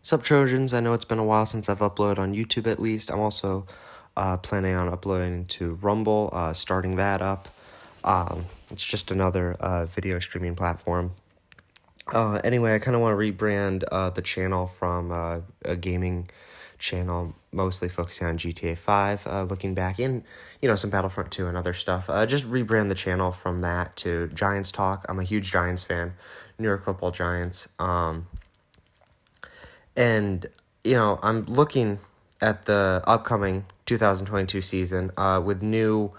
Sup Trojans, I know it's been a while since I've uploaded on YouTube at least. I'm also planning on uploading to Rumble, starting that up. It's just another video streaming platform. Anyway, I kind of want to rebrand the channel from a gaming channel, mostly focusing on GTA 5, looking back in, some Battlefront 2 and other stuff. Just rebrand the channel from that to Giants Talk. I'm a huge Giants fan, New York Football Giants. And, I'm looking at the upcoming 2022 season with a new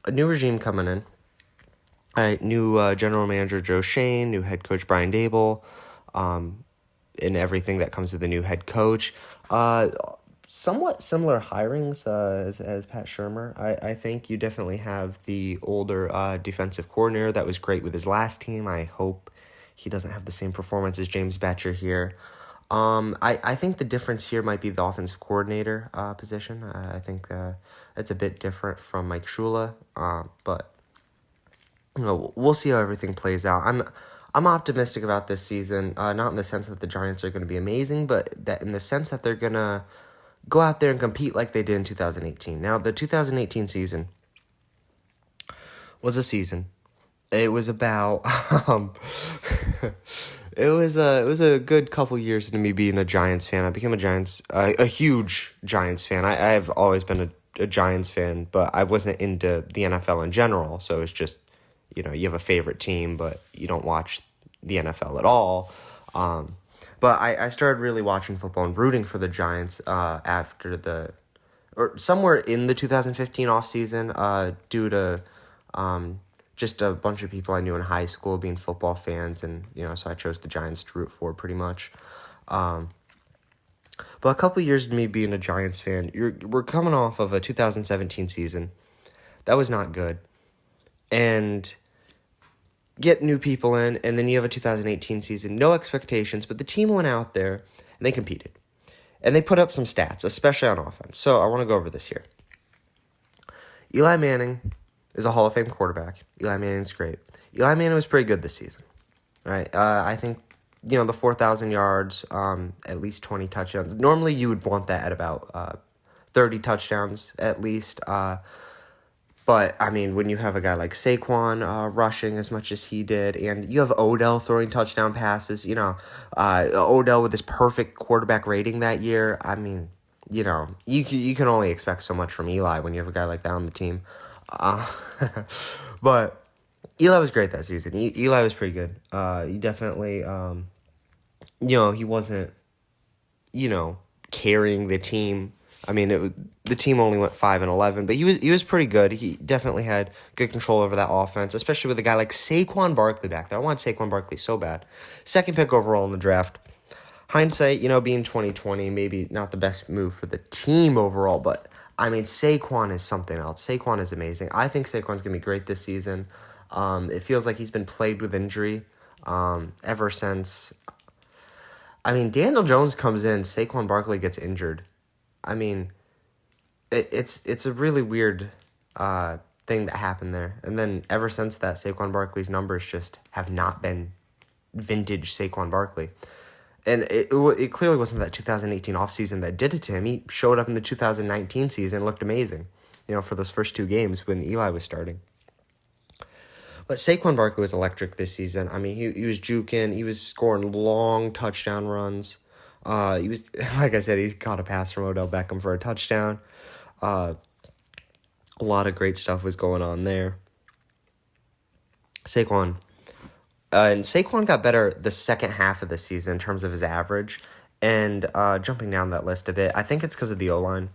regime coming in. All right, new general manager Joe Schoen, new head coach Brian Daboll, and everything that comes with a new head coach. Somewhat similar hirings as Pat Shurmur. I think you definitely have the older defensive coordinator that was great with his last team. I hope he doesn't have the same performance as James Bettcher here. I think the difference here might be the offensive coordinator position. I think it's a bit different from Mike Shula, but we'll see how everything plays out. I'm optimistic about this season, not in the sense that the Giants are going to be amazing, but that in the sense that they're going to go out there and compete like they did in 2018. Now, the 2018 season was a season. It was about it was a good couple years into me being a Giants fan. I became a huge Giants fan. I've always been a Giants fan, but I wasn't into the NFL in general. So it's just, you have a favorite team, but you don't watch the NFL at all. But I started really watching football and rooting for the Giants or somewhere in the 2015 offseason due to just a bunch of people I knew in high school being football fans, and so I chose the Giants to root for pretty much. But a couple years of me being a Giants fan, we're coming off of a 2017 season that was not good, and get new people in, and then you have a 2018 season, no expectations, but the team went out there and they competed, and they put up some stats, especially on offense. So I want to go over this here. Eli Manning is a Hall of Fame quarterback. Eli Manning's great. Eli Manning was pretty good this season, right? I think, the 4,000 yards, at least 20 touchdowns. Normally, you would want that at about 30 touchdowns at least. But, when you have a guy like Saquon rushing as much as he did, and you have Odell throwing touchdown passes, Odell with his perfect quarterback rating that year, you can only expect so much from Eli when you have a guy like that on the team. But Eli was great that season. Eli was pretty good. He definitely, he wasn't, carrying the team. The team only went 5-11, but he was pretty good. He definitely had good control over that offense, especially with a guy like Saquon Barkley back there. I want Saquon Barkley so bad. Second pick overall in the draft. Hindsight, being 2020, maybe not the best move for the team overall, but Saquon is something else. Saquon is amazing. I think Saquon's going to be great this season. It feels like he's been plagued with injury ever since. Daniel Jones comes in, Saquon Barkley gets injured. It's a really weird thing that happened there. And then ever since that, Saquon Barkley's numbers just have not been vintage Saquon Barkley. And it clearly wasn't that 2018 offseason that did it to him. He showed up in the 2019 season, looked amazing, for those first two games when Eli was starting. But Saquon Barkley was electric this season. He was juking. He was scoring long touchdown runs. He was, like I said, he's caught a pass from Odell Beckham for a touchdown. A lot of great stuff was going on there. Saquon got better the second half of the season in terms of his average. And jumping down that list a bit, I think it's because of the O-line,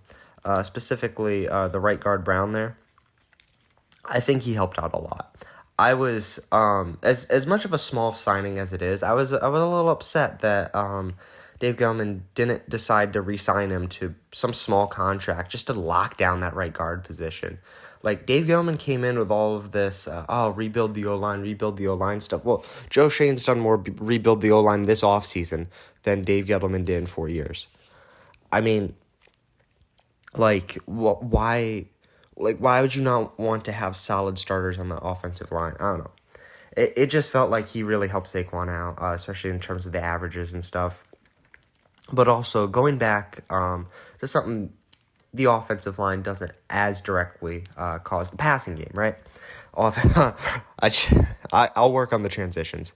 specifically the right guard Brown there. I think he helped out a lot. I was as much of a small signing as it is, I was a little upset that Dave Gettleman didn't decide to re-sign him to some small contract just to lock down that right guard position. Like, Dave Gettleman came in with all of this, rebuild the O-line stuff. Well, Joe Schoen's done more rebuild the O-line this offseason than Dave Gettleman did in 4 years. Why would you not want to have solid starters on the offensive line? I don't know. It just felt like he really helped Saquon out, especially in terms of the averages and stuff. But also going back to something the offensive line doesn't as directly cause the passing game, right? I'll work on the transitions.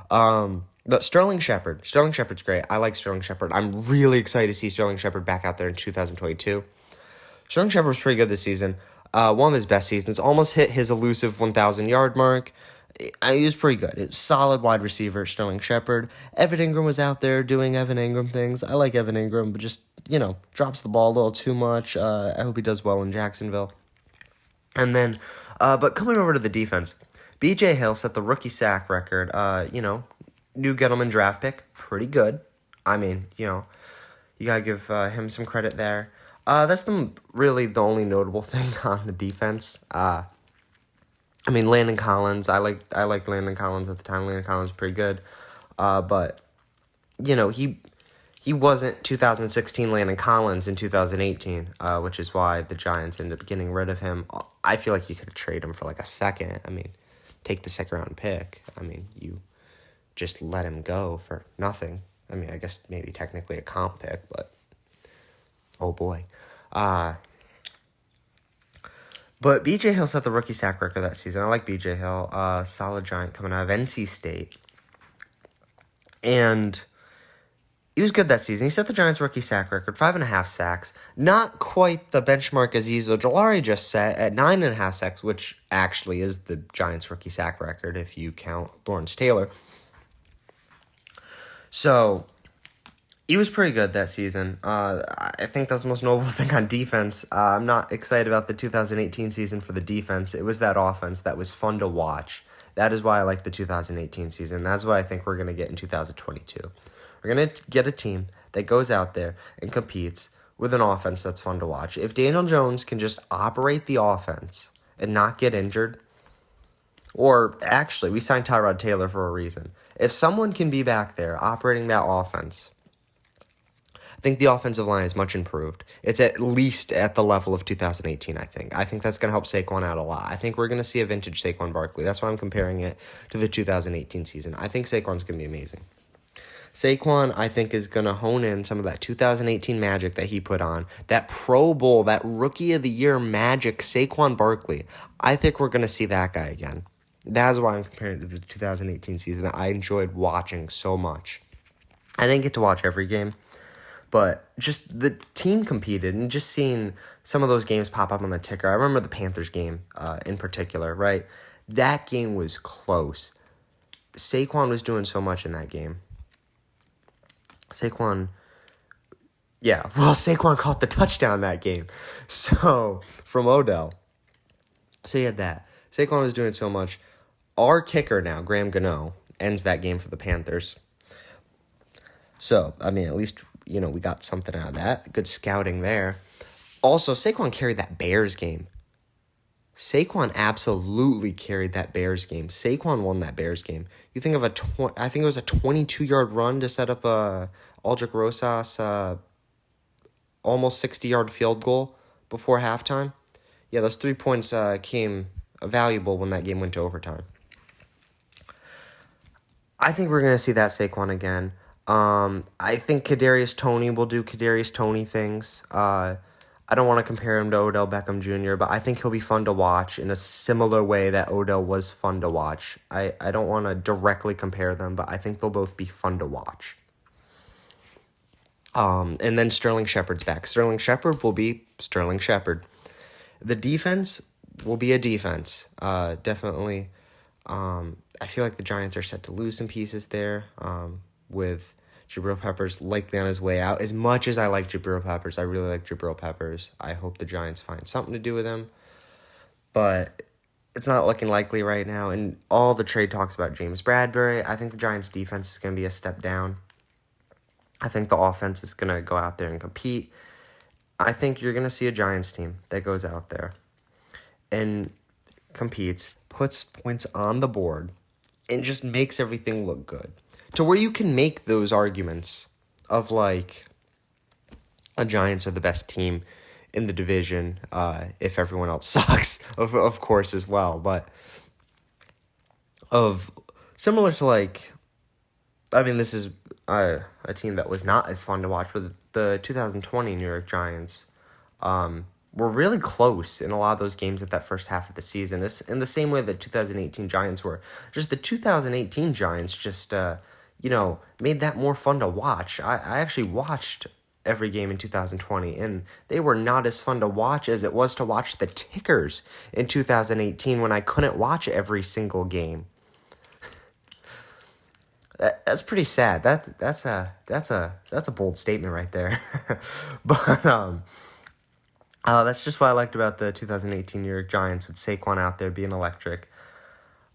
But Sterling Shepard's great. I like Sterling Shepard. I'm really excited to see Sterling Shepard back out there in 2022. Sterling Shepard was pretty good this season. One of his best seasons. Almost hit his elusive 1,000-yard mark. He was pretty good. It was solid wide receiver, Sterling Shepard. Evan Ingram was out there doing Evan Ingram things. I like Evan Ingram, but just, drops the ball a little too much. I hope he does well in Jacksonville. And then, but coming over to the defense, B.J. Hill set the rookie sack record. New Gettleman draft pick, pretty good. I mean, you gotta give him some credit there. That's really the only notable thing on the defense. Landon Collins, I liked Landon Collins at the time. Landon Collins was pretty good. But, he wasn't 2016 Landon Collins in 2018, which is why the Giants ended up getting rid of him. I feel like you could trade him for like a second. Take the second round pick. You just let him go for nothing. I guess maybe technically a comp pick, but oh boy. But B.J. Hill set the rookie sack record that season. I like B.J. Hill. Solid Giant coming out of NC State. And he was good that season. He set the Giants' rookie sack record, 5.5 sacks. Not quite the benchmark Azeez Ojulari just set at 9.5 sacks, which actually is the Giants' rookie sack record if you count Lawrence Taylor. So he was pretty good that season. I think that's the most notable thing on defense. I'm not excited about the 2018 season for the defense. It was that offense that was fun to watch. That is why I like the 2018 season. That's what I think we're going to get in 2022. We're going to get a team that goes out there and competes with an offense that's fun to watch. If Daniel Jones can just operate the offense and not get injured, or actually, we signed Tyrod Taylor for a reason. If someone can be back there operating that offense, I think the offensive line is much improved. It's at least at the level of 2018, I think. I think that's going to help Saquon out a lot. I think we're going to see a vintage Saquon Barkley. That's why I'm comparing it to the 2018 season. I think Saquon's going to be amazing. Saquon, I think, is going to hone in some of that 2018 magic that he put on. That Pro Bowl, that Rookie of the Year magic, Saquon Barkley. I think we're going to see that guy again. That's why I'm comparing it to the 2018 season that I enjoyed watching so much. I didn't get to watch every game, but just the team competed and just seeing some of those games pop up on the ticker. I remember the Panthers game in particular, right? That game was close. Saquon was doing so much in that game. Saquon caught the touchdown that game. So, from Odell. So, you had that. Saquon was doing so much. Our kicker now, Graham Gano, ends that game for the Panthers. So, at least, we got something out of that. Good scouting there. Also, Saquon carried that Bears game. Saquon absolutely carried that Bears game. Saquon won that Bears game. You think of I think it was a 22-yard run to set up a Aldrich Rosas almost 60-yard field goal before halftime. Yeah, those 3 points came valuable when that game went to overtime. I think we're going to see that Saquon again. I think Kadarius Toney will do Kadarius Toney things. I don't want to compare him to Odell Beckham Jr., but I think he'll be fun to watch in a similar way that Odell was fun to watch. I don't want to directly compare them, but I think they'll both be fun to watch. And then Sterling Shepard's back. Sterling Shepard will be Sterling Shepard. The defense will be a defense. Definitely. I feel like the Giants are set to lose some pieces there with Jabril Peppers likely on his way out. As much as I like Jabril Peppers, I really like Jabril Peppers. I hope the Giants find something to do with him. But it's not looking likely right now. And all the trade talks about James Bradbury, I think the Giants' defense is going to be a step down. I think the offense is going to go out there and compete. I think you're going to see a Giants team that goes out there and competes, puts points on the board, and just makes everything look good. To where you can make those arguments of, like, a Giants are the best team in the division if everyone else sucks, of course, as well. But similar to, like, this is a team that was not as fun to watch was the 2020 New York Giants. Were really close in a lot of those games at that first half of the season. It's in the same way that 2018 Giants were. Just the 2018 Giants just, made that more fun to watch. I actually watched every game in 2020, and they were not as fun to watch as it was to watch the Tickers in 2018 when I couldn't watch every single game. That's pretty sad. That's a bold statement right there. But that's just what I liked about the 2018 New York Giants with Saquon out there being electric.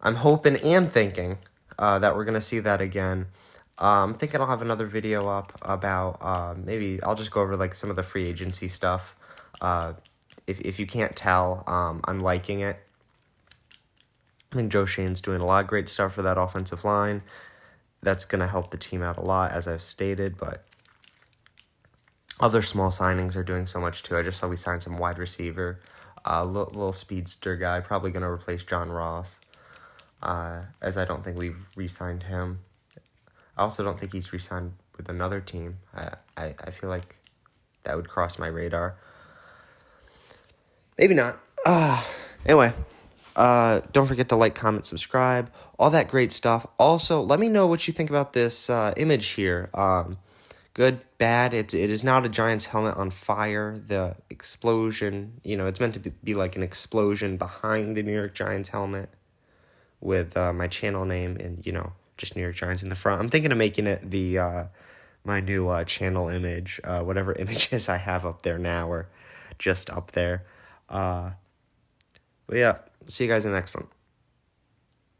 I'm hoping and thinking that we're gonna see that again. I'm thinking I'll have another video up about maybe I'll just go over like some of the free agency stuff. If you can't tell, I'm liking it. I think Joe Shane's doing a lot of great stuff for that offensive line. That's going to help the team out a lot, as I've stated, but other small signings are doing so much too. I just saw we signed some wide receiver, little speedster guy, probably going to replace John Ross, as I don't think we've re-signed him. I also don't think he's re-signed with another team. I feel like that would cross my radar. Maybe not. Anyway. Don't forget to like, comment, subscribe, all that great stuff. Also, let me know what you think about this image here. Good, bad. It is not a Giants helmet on fire. The explosion, it's meant to be like an explosion behind the New York Giants helmet with my channel name and, just New York Giants in the front. I'm thinking of making it the my new channel image, whatever images I have up there now or just up there. But yeah. See you guys in the next one.